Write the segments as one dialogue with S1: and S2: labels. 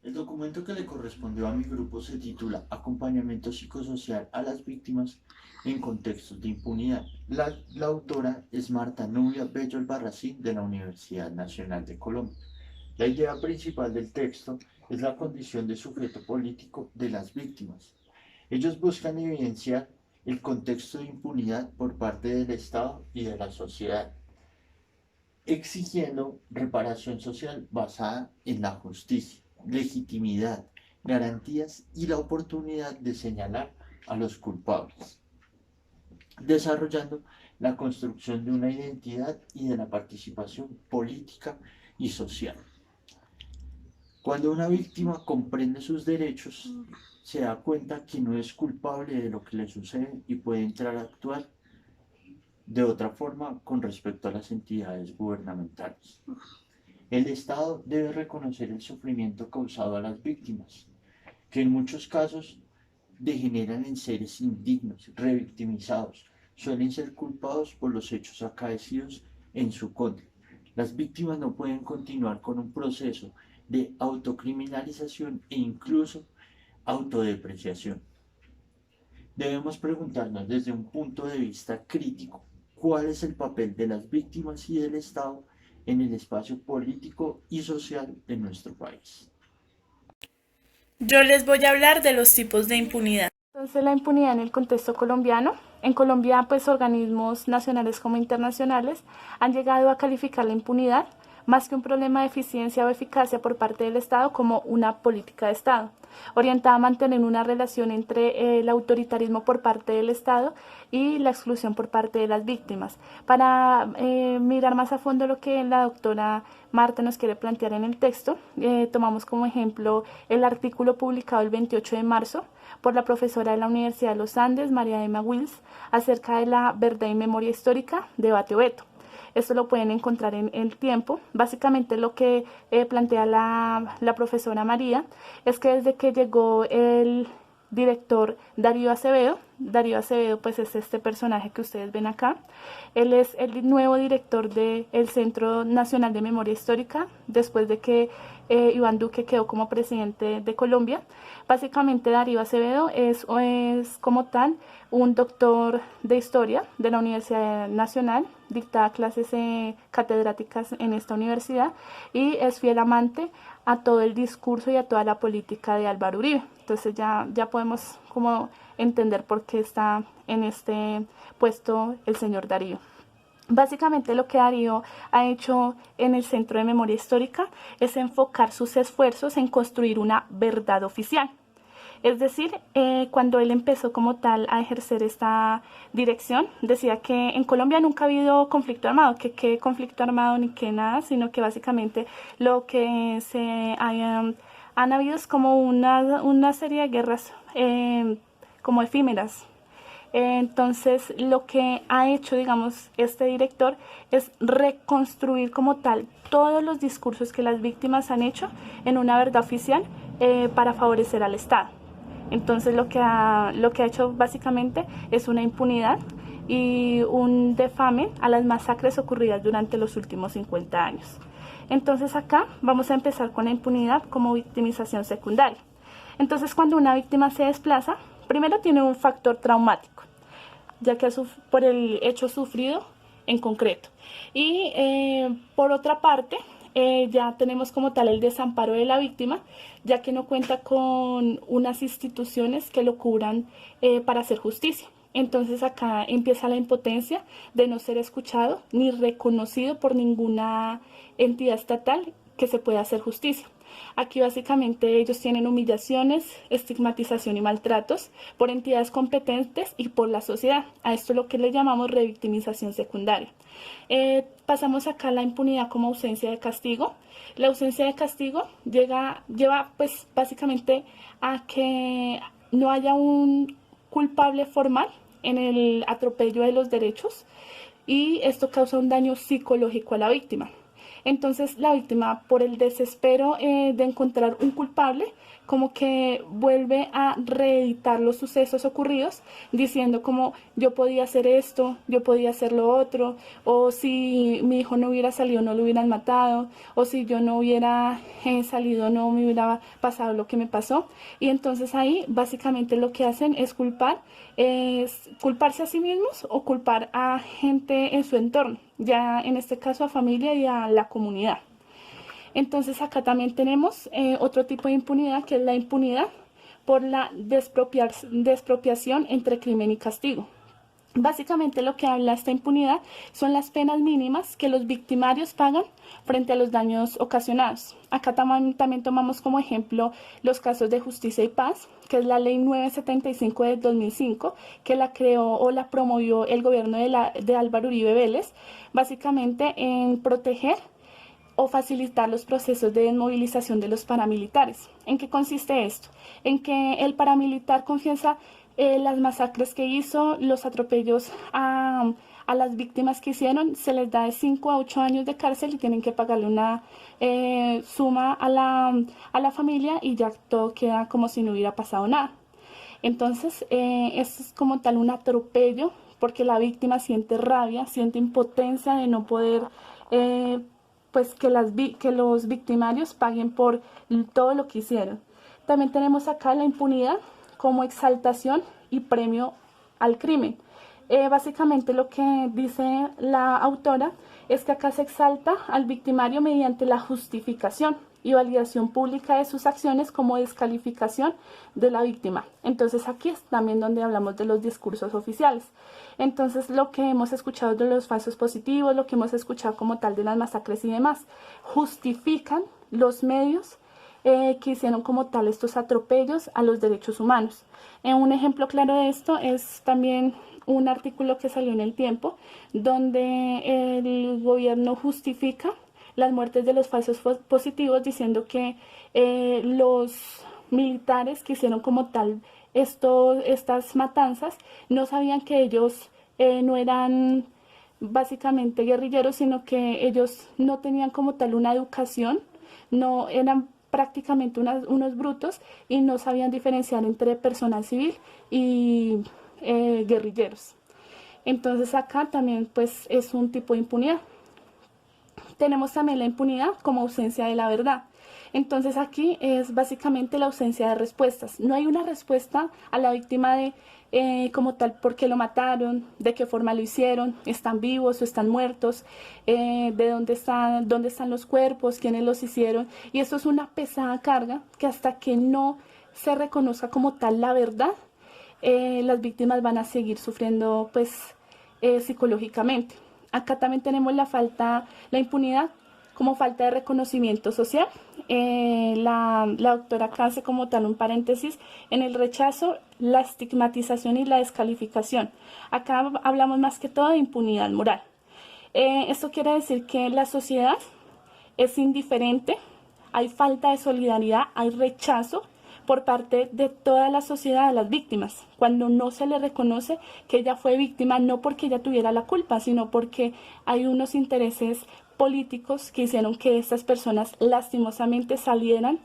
S1: El documento que le correspondió a mi grupo se titula Acompañamiento psicosocial a las víctimas en contextos de impunidad. La autora es Marta Nubia Bello Albarracín de la Universidad Nacional de Colombia. La idea principal del texto es la condición de sujeto político de las víctimas. Ellos buscan evidenciar el contexto de impunidad por parte del Estado y de la sociedad, exigiendo reparación social basada en la justicia, legitimidad, garantías y la oportunidad de señalar a los culpables, desarrollando la construcción de una identidad y de la participación política y social. Cuando una víctima comprende sus derechos, se da cuenta que no es culpable de lo que le sucede y puede entrar a actuar de otra forma con respecto a las entidades gubernamentales. El Estado debe reconocer el sufrimiento causado a las víctimas, que en muchos casos degeneran en seres indignos, revictimizados, suelen ser culpados por los hechos acaecidos en su contra. Las víctimas no pueden continuar con un proceso de autocriminalización e incluso autodepreciación. Debemos preguntarnos desde un punto de vista crítico, ¿cuál es el papel de las víctimas y del Estado en el espacio político y social de nuestro país?
S2: Yo les voy a hablar de los tipos de impunidad.
S3: Entonces, la impunidad en el contexto colombiano. En Colombia, pues organismos nacionales como internacionales han llegado a calificar la impunidad más que un problema de eficiencia o eficacia por parte del Estado como una política de Estado, orientada a mantener una relación entre el autoritarismo por parte del Estado y la exclusión por parte de las víctimas. Para mirar más a fondo lo que la doctora Marta nos quiere plantear en el texto, tomamos como ejemplo el artículo publicado el 28 de marzo por la profesora de la Universidad de los Andes, María Emma Wills, acerca de la verdad y memoria histórica, debate Oveto. Esto lo pueden encontrar en El Tiempo. Básicamente lo que plantea la profesora María es que desde que llegó el director Darío Acevedo pues es este personaje que ustedes ven acá. Él es el nuevo director del Centro Nacional de Memoria Histórica después de que Iván Duque quedó como presidente de Colombia. Básicamente Darío Acevedo es como tal un doctor de historia de la Universidad Nacional, dicta clases catedráticas en esta universidad y es fiel amante a todo el discurso y a toda la política de Álvaro Uribe. Entonces ya podemos como entender por qué está en este puesto el señor Darío. Básicamente lo que Darío ha hecho en el Centro de Memoria Histórica es enfocar sus esfuerzos en construir una verdad oficial. Es decir, cuando él empezó como tal a ejercer esta dirección, decía que en Colombia nunca ha habido conflicto armado, que qué conflicto armado ni qué nada, sino que básicamente lo que han habido es como una serie de guerras como efímeras. Entonces, lo que ha hecho, digamos, este director es reconstruir como tal todos los discursos que las víctimas han hecho en una verdad oficial para favorecer al Estado. Entonces, lo que ha hecho básicamente es una impunidad y un defame a las masacres ocurridas durante los últimos 50 años. Entonces, acá vamos a empezar con la impunidad como victimización secundaria. Entonces, cuando una víctima se desplaza, primero tiene un factor traumático, ya que por el hecho sufrido en concreto. Y por otra parte, ya tenemos como tal el desamparo de la víctima, ya que no cuenta con unas instituciones que lo cubran para hacer justicia. Entonces acá empieza la impotencia de no ser escuchado ni reconocido por ninguna entidad estatal que se pueda hacer justicia. Aquí básicamente ellos tienen humillaciones, estigmatización y maltratos por entidades competentes y por la sociedad. A esto es lo que le llamamos revictimización secundaria. Pasamos acá a la impunidad como ausencia de castigo. La ausencia de castigo lleva pues básicamente a que no haya un culpable formal en el atropello de los derechos y esto causa un daño psicológico a la víctima. Entonces la víctima, por el desespero de encontrar un culpable, como que vuelve a reeditar los sucesos ocurridos, diciendo como yo podía hacer esto, yo podía hacer lo otro, o si mi hijo no hubiera salido no lo hubieran matado, o si yo no hubiera salido no me hubiera pasado lo que me pasó. Y entonces ahí básicamente lo que hacen es culparse a sí mismos o culpar a gente en su entorno, ya en este caso a familia y a la comunidad. Entonces acá también tenemos otro tipo de impunidad, que es la impunidad por la despropiación entre crimen y castigo. Básicamente lo que habla esta impunidad son las penas mínimas que los victimarios pagan frente a los daños ocasionados. Acá también tomamos como ejemplo los casos de Justicia y Paz, que es la ley 975 de 2005, que la creó o la promovió el gobierno de Álvaro Uribe Vélez, básicamente en proteger o facilitar los procesos de desmovilización de los paramilitares. ¿En qué consiste esto? En que el paramilitar confiesa las masacres que hizo, los atropellos a las víctimas que hicieron, se les da de 5 a 8 años de cárcel y tienen que pagarle una suma a la familia y ya todo queda como si no hubiera pasado nada. Entonces, esto es como tal un atropello porque la víctima siente rabia, siente impotencia de no poder pues que los victimarios paguen por todo lo que hicieron. También tenemos acá la impunidad como exaltación y premio al crimen. Básicamente lo que dice la autora es que acá se exalta al victimario mediante la justificación y validación pública de sus acciones como descalificación de la víctima. Entonces aquí es también donde hablamos de los discursos oficiales. Entonces lo que hemos escuchado de los falsos positivos, lo que hemos escuchado como tal de las masacres y demás, justifican los medios que hicieron como tal estos atropellos a los derechos humanos. Un ejemplo claro de esto es también un artículo que salió en El Tiempo, donde el gobierno justifica las muertes de los falsos positivos diciendo que los militares que hicieron como tal estas matanzas no sabían que ellos no eran básicamente guerrilleros, sino que ellos no tenían como tal una educación, no eran prácticamente unos brutos y no sabían diferenciar entre personal civil y guerrilleros. Entonces acá también pues es un tipo de impunidad. Tenemos también la impunidad como ausencia de la verdad. Entonces aquí es básicamente la ausencia de respuestas. No hay una respuesta a la víctima de como tal por qué lo mataron, de qué forma lo hicieron, están vivos o están muertos, de dónde están los cuerpos, quiénes los hicieron. Y eso es una pesada carga que hasta que no se reconozca como tal la verdad, las víctimas van a seguir sufriendo pues psicológicamente. Acá también tenemos la impunidad como falta de reconocimiento social. La doctora acá hace como tal un paréntesis en el rechazo, la estigmatización y la descalificación. Acá hablamos más que todo de impunidad moral. Esto quiere decir que la sociedad es indiferente, hay falta de solidaridad, hay rechazo por parte de toda la sociedad a las víctimas, cuando no se le reconoce que ella fue víctima, no porque ella tuviera la culpa, sino porque hay unos intereses políticos que hicieron que estas personas lastimosamente salieran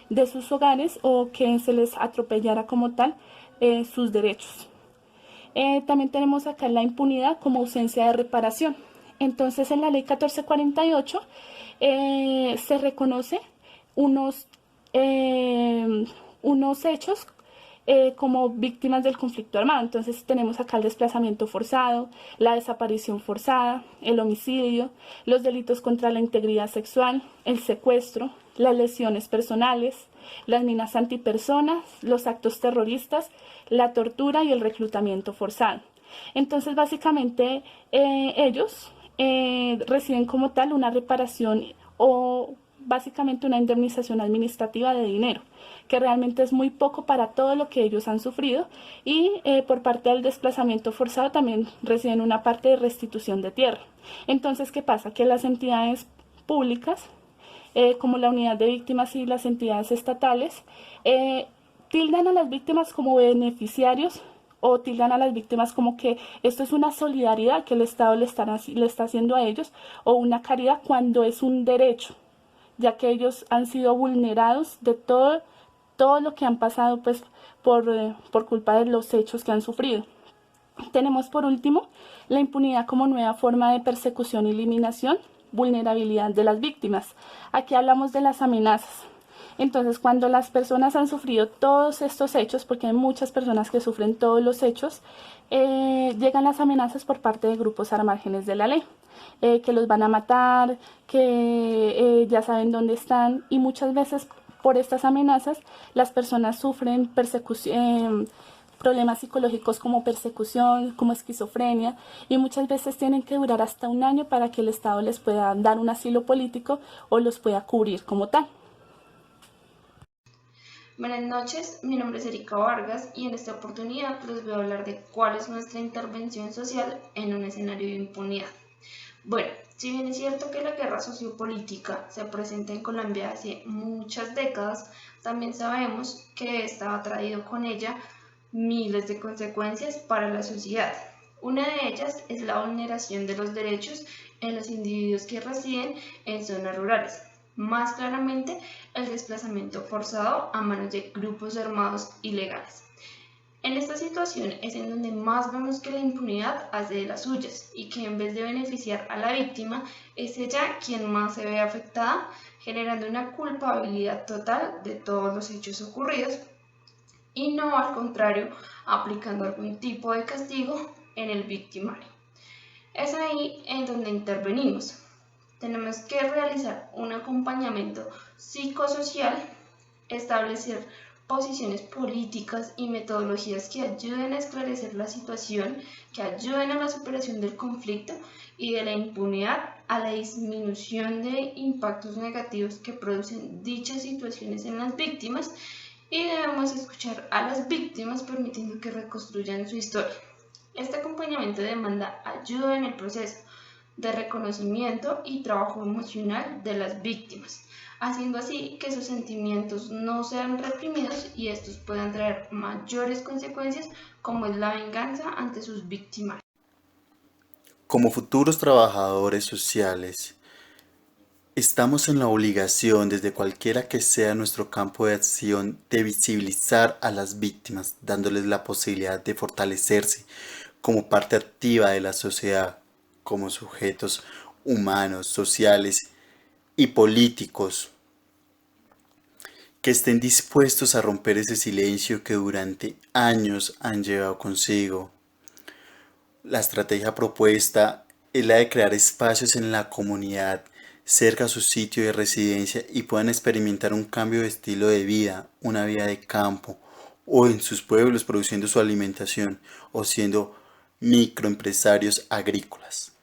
S3: de sus hogares o que se les atropellara como tal sus derechos. También tenemos acá la impunidad como ausencia de reparación. Entonces en la ley 1448 se reconoce unos hechos como víctimas del conflicto armado. Entonces tenemos acá el desplazamiento forzado, la desaparición forzada, el homicidio, los delitos contra la integridad sexual, el secuestro, las lesiones personales, las minas antipersonas, los actos terroristas, la tortura y el reclutamiento forzado. Entonces básicamente ellos reciben como tal una reparación o básicamente una indemnización administrativa de dinero, que realmente es muy poco para todo lo que ellos han sufrido, y por parte del desplazamiento forzado también reciben una parte de restitución de tierra. Entonces, ¿qué pasa? Que las entidades públicas, como la unidad de víctimas y las entidades estatales, tildan a las víctimas como beneficiarios o tildan a las víctimas como que esto es una solidaridad que el Estado le está haciendo a ellos, o una caridad, cuando es un derecho, ya que ellos han sido vulnerados de todo todo lo que han pasado pues por culpa de los hechos que han sufrido. Tenemos por último la impunidad como nueva forma de persecución y eliminación, vulnerabilidad de las víctimas. Aquí hablamos de las amenazas. Entonces, cuando las personas han sufrido todos estos hechos, porque hay muchas personas que sufren todos los hechos, llegan las amenazas por parte de grupos al márgenes de la ley, que los van a matar, que ya saben dónde están, y muchas veces por estas amenazas las personas sufren persecución, problemas psicológicos como persecución, como esquizofrenia, y muchas veces tienen que durar hasta un año para que el Estado les pueda dar un asilo político o los pueda cubrir como tal.
S4: Buenas noches, mi nombre es Erika Vargas y en esta oportunidad les voy a hablar de cuál es nuestra intervención social en un escenario de impunidad. Bueno, si bien es cierto que la guerra sociopolítica se presenta en Colombia hace muchas décadas, también sabemos que esta ha traído con ella miles de consecuencias para la sociedad. Una de ellas es la vulneración de los derechos en los individuos que residen en zonas rurales. Más claramente, el desplazamiento forzado a manos de grupos armados ilegales. En esta situación es en donde más vemos que la impunidad hace de las suyas y que en vez de beneficiar a la víctima, es ella quien más se ve afectada, generando una culpabilidad total de todos los hechos ocurridos y no al contrario, aplicando algún tipo de castigo en el victimario. Es ahí en donde intervenimos. Tenemos que realizar un acompañamiento psicosocial, establecer posiciones políticas y metodologías que ayuden a esclarecer la situación, que ayuden a la superación del conflicto y de la impunidad, a la disminución de impactos negativos que producen dichas situaciones en las víctimas, y debemos escuchar a las víctimas permitiendo que reconstruyan su historia. Este acompañamiento demanda ayuda en el proceso de reconocimiento y trabajo emocional de las víctimas, haciendo así que sus sentimientos no sean reprimidos y estos puedan traer mayores consecuencias como es la venganza ante sus víctimas.
S5: Como futuros trabajadores sociales, estamos en la obligación, desde cualquiera que sea nuestro campo de acción, de visibilizar a las víctimas, dándoles la posibilidad de fortalecerse como parte activa de la sociedad, como sujetos humanos, sociales y políticos, que estén dispuestos a romper ese silencio que durante años han llevado consigo. La estrategia propuesta es la de crear espacios en la comunidad cerca a su sitio de residencia y puedan experimentar un cambio de estilo de vida, una vida de campo, o en sus pueblos produciendo su alimentación o siendo microempresarios agrícolas.